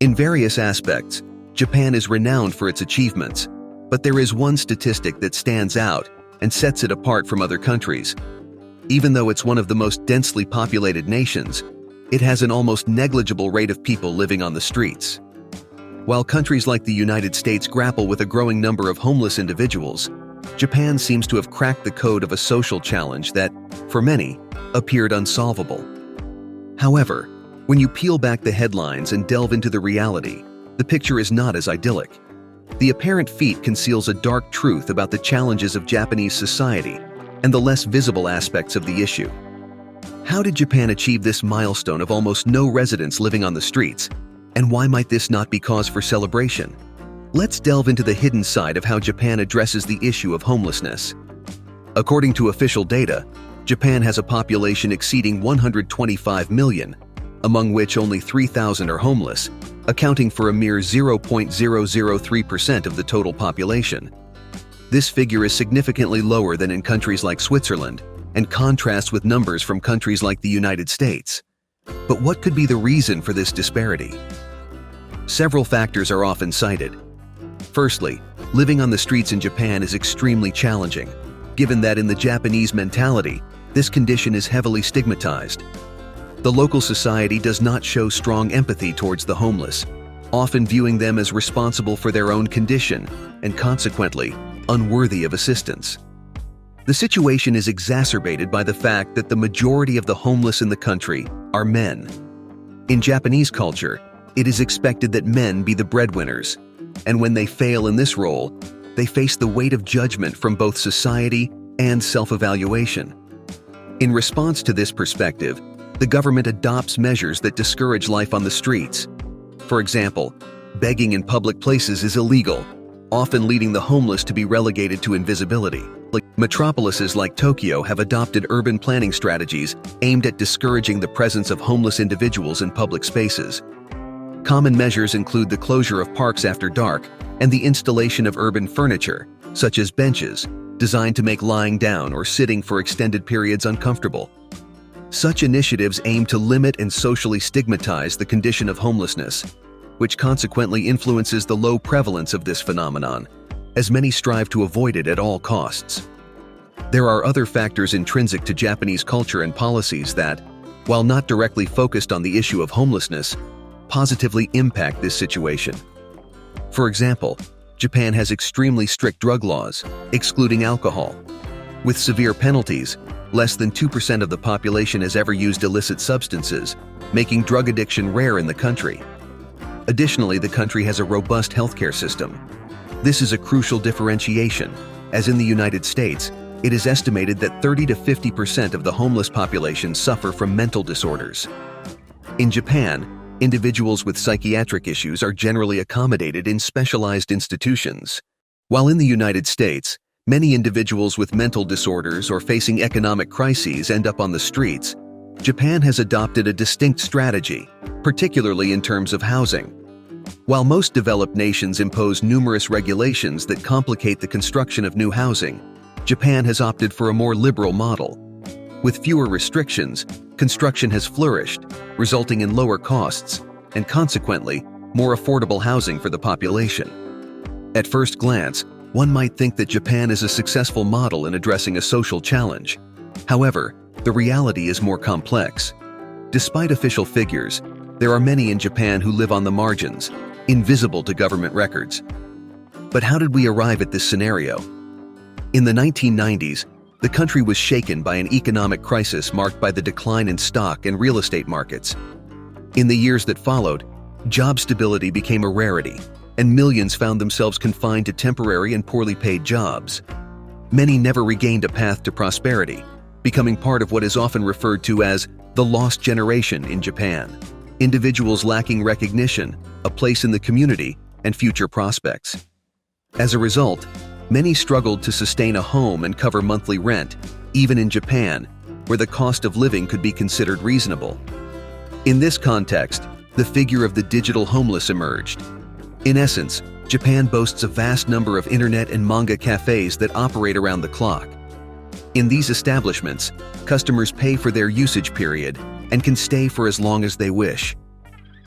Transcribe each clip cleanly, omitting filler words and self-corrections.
In various aspects, Japan is renowned for its achievements, but there is one statistic that stands out and sets it apart from other countries. Even though it's one of the most densely populated nations, it has an almost negligible rate of people living on the streets. While countries like the United States grapple with a growing number of homeless individuals, Japan seems to have cracked the code of a social challenge that, for many, appeared unsolvable. However, when you peel back the headlines and delve into the reality, the picture is not as idyllic. The apparent feat conceals a dark truth about the challenges of Japanese society and the less visible aspects of the issue. How did Japan achieve this milestone of almost no residents living on the streets, and why might this not be cause for celebration? Let's delve into the hidden side of how Japan addresses the issue of homelessness. According to official data, Japan has a population exceeding 125 million, among which only 3,000 are homeless, accounting for a mere 0.003% of the total population. This figure is significantly lower than in countries like Switzerland and contrasts with numbers from countries like the United States. But what could be the reason for this disparity? Several factors are often cited. Firstly, living on the streets in Japan is extremely challenging, given that in the Japanese mentality, this condition is heavily stigmatized. The local society does not show strong empathy towards the homeless, often viewing them as responsible for their own condition and consequently unworthy of assistance. The situation is exacerbated by the fact that the majority of the homeless in the country are men. In Japanese culture, it is expected that men be the breadwinners, and when they fail in this role, they face the weight of judgment from both society and self-evaluation. In response to this perspective, the government adopts measures that discourage life on the streets. For example, begging in public places is illegal, often leading the homeless to be relegated to invisibility. Metropolises like Tokyo have adopted urban planning strategies aimed at discouraging the presence of homeless individuals in public spaces. Common measures include the closure of parks after dark and the installation of urban furniture, such as benches, designed to make lying down or sitting for extended periods uncomfortable. Such initiatives aim to limit and socially stigmatize the condition of homelessness, which consequently influences the low prevalence of this phenomenon, as many strive to avoid it at all costs. There are other factors intrinsic to Japanese culture and policies that, while not directly focused on the issue of homelessness, positively impact this situation. For example, Japan has extremely strict drug laws, excluding alcohol. With severe penalties, less than 2% of the population has ever used illicit substances, making drug addiction rare in the country. Additionally, the country has a robust healthcare system. This is a crucial differentiation, as in the United States, it is estimated that 30 to 50% of the homeless population suffer from mental disorders. In Japan, individuals with psychiatric issues are generally accommodated in specialized institutions. While in the United States, many individuals with mental disorders or facing economic crises end up on the streets, Japan has adopted a distinct strategy, particularly in terms of housing. While most developed nations impose numerous regulations that complicate the construction of new housing, Japan has opted for a more liberal model. With fewer restrictions, construction has flourished, resulting in lower costs and consequently more affordable housing for the population. At first glance, one might think that Japan is a successful model in addressing a social challenge. However, the reality is more complex. Despite official figures, there are many in Japan who live on the margins, invisible to government records. But how did we arrive at this scenario? In the 1990s, the country was shaken by an economic crisis marked by the decline in stock and real estate markets. In the years that followed, job stability became a rarity, and millions found themselves confined to temporary and poorly paid jobs. Many never regained a path to prosperity, becoming part of what is often referred to as the lost generation in Japan. Individuals lacking recognition, a place in the community, and future prospects. As a result, many struggled to sustain a home and cover monthly rent, even in Japan, where the cost of living could be considered reasonable. In this context, the figure of the digital homeless emerged. In essence, Japan boasts a vast number of internet and manga cafes that operate around the clock. In these establishments, customers pay for their usage period and can stay for as long as they wish.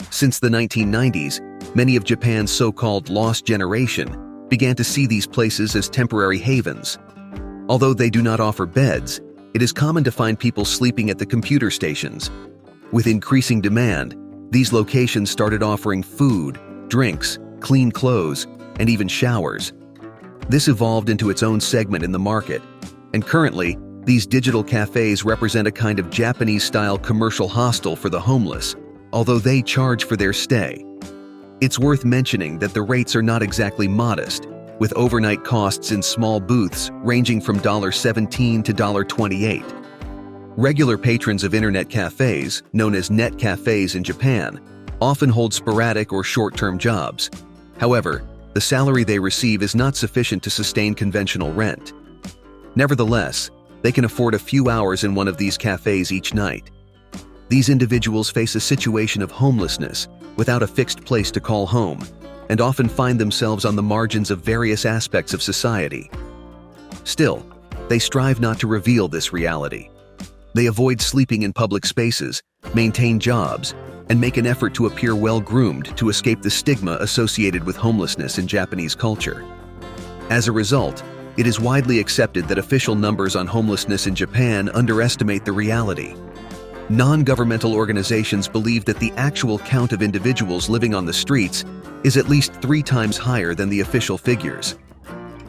Since the 1990s, many of Japan's so-called lost generation began to see these places as temporary havens. Although they do not offer beds, it is common to find people sleeping at the computer stations. With increasing demand, these locations started offering food, drinks, clean clothes, and even showers. This evolved into its own segment in the market, and currently, these digital cafes represent a kind of Japanese-style commercial hostel for the homeless, although they charge for their stay. It's worth mentioning that the rates are not exactly modest, with overnight costs in small booths ranging from $17 to $28. Regular patrons of internet cafes, known as net cafes in Japan, often hold sporadic or short-term jobs. However, the salary they receive is not sufficient to sustain conventional rent. Nevertheless, they can afford a few hours in one of these cafes each night. These individuals face a situation of homelessness without a fixed place to call home, and often find themselves on the margins of various aspects of society. Still, they strive not to reveal this reality. They avoid sleeping in public spaces, maintain jobs, and make an effort to appear well-groomed to escape the stigma associated with homelessness in Japanese culture. As a result, it is widely accepted that official numbers on homelessness in Japan underestimate the reality. Non-governmental organizations believe that the actual count of individuals living on the streets is at least 3 times higher than the official figures.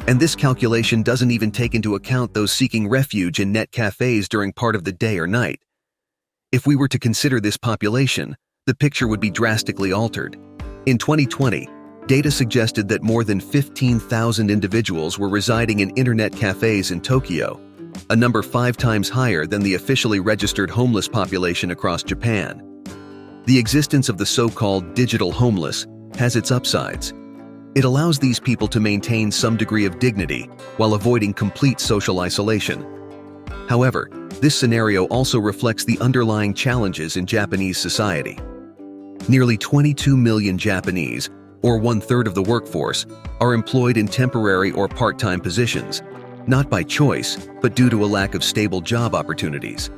And this calculation doesn't even take into account those seeking refuge in net cafes during part of the day or night. If we were to consider this population, the picture would be drastically altered. In 2020, data suggested that more than 15,000 individuals were residing in internet cafes in Tokyo, a number 5 times higher than the officially registered homeless population across Japan. The existence of the so-called digital homeless has its upsides. It allows these people to maintain some degree of dignity while avoiding complete social isolation. However, this scenario also reflects the underlying challenges in Japanese society. Nearly 22 million Japanese, or 1/3 of the workforce, are employed in temporary or part-time positions, not by choice, but due to a lack of stable job opportunities.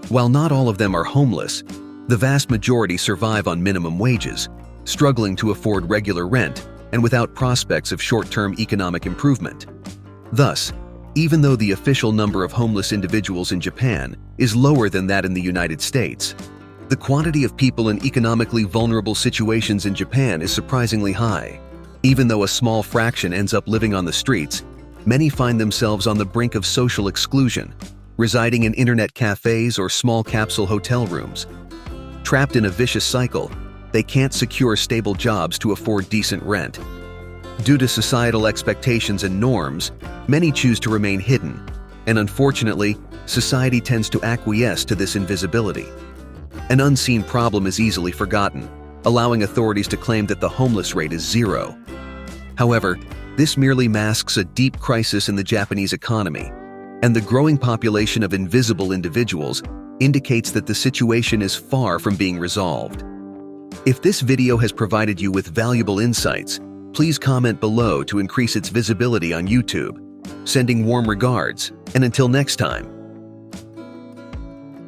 While not all of them are homeless, the vast majority survive on minimum wages, struggling to afford regular rent and without prospects of short-term economic improvement. Thus, even though the official number of homeless individuals in Japan is lower than that in the United States, the quantity of people in economically vulnerable situations in Japan is surprisingly high. Even though a small fraction ends up living on the streets, many find themselves on the brink of social exclusion, residing in internet cafes or small capsule hotel rooms. Trapped in a vicious cycle, they can't secure stable jobs to afford decent rent. Due to societal expectations and norms, many choose to remain hidden, and unfortunately, society tends to acquiesce to this invisibility. An unseen problem is easily forgotten, allowing authorities to claim that the homeless rate is 0. However, this merely masks a deep crisis in the Japanese economy, and the growing population of invisible individuals indicates that the situation is far from being resolved. If this video has provided you with valuable insights, please comment below to increase its visibility on YouTube. Sending warm regards, and until next time.